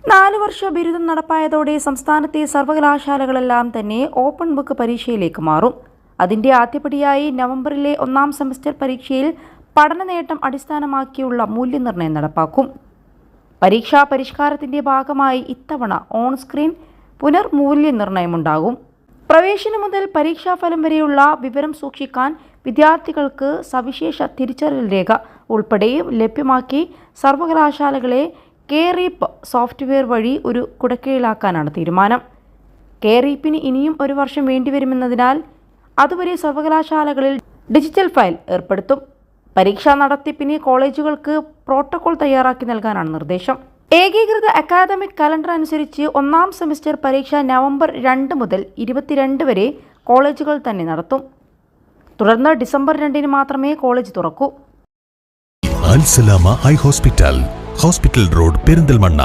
4 വർഷ ബിരുദം നടപ്പായതോടെ സംസ്ഥാനത്തെ സർവകലാശാലകളെല്ലാം തന്നെ ഓപ്പൺ ബുക്ക് പരീക്ഷയിലേക്ക് മാറും. അതിന്റെ ആദ്യപടിയായി നവംബറിലെ 1ാം സെമസ്റ്റർ പരീക്ഷയിൽ പഠന നേട്ടം അടിസ്ഥാനമാക്കിയുള്ള മൂല്യനിർണ്ണയം നടപ്പാക്കും. പരീക്ഷാ പരിഷ്കാരത്തിന്റെ ഭാഗമായി ഇത്തവണ ഓൺ സ്ക്രീൻ പുനർമൂല്യനിർണ്ണയമുണ്ടാകും. പ്രവേശനം മുതൽ പരീക്ഷാഫലം വരെയുള്ള വിവരം സൂക്ഷിക്കാൻ വിദ്യാർത്ഥികൾക്ക് സവിശേഷ തിരിച്ചറിയൽ രേഖ ഉൾപ്പെടെ ലഭ്യമാക്കി സർവകലാശാലകളെ കെ-റീപ്പ് സോഫ്റ്റ്വെയർ വഴി ഒരു കുടക്കീഴിലാക്കാനാണ് തീരുമാനം. കെ-റീപ്പിന് ഇനിയും 1 വർഷം വേണ്ടിവരുമെന്നതിനാൽ അതുവരെ സർവകലാശാലകളിൽ ഡിജിറ്റൽ ഫയൽ ഏർപ്പെടുത്തും. പരീക്ഷാ നടത്തിപ്പിന് കോളേജുകൾക്ക് പ്രോട്ടോകോൾ തയ്യാറാക്കി നൽകാനാണ് നിർദ്ദേശം. ഏകീകൃത അക്കാദമിക് കലണ്ടർ അനുസരിച്ച് 1ാം സെമസ്റ്റർ പരീക്ഷ നവംബർ 2 മുതൽ 22 വരെ കോളേജുകൾ തന്നെ നടത്തും. തുടർന്ന് ഡിസംബർ 2 മാത്രമേ കോളേജ് തുറക്കൂ. Al Salama eye hospital, hospital road, Perinthalmanna.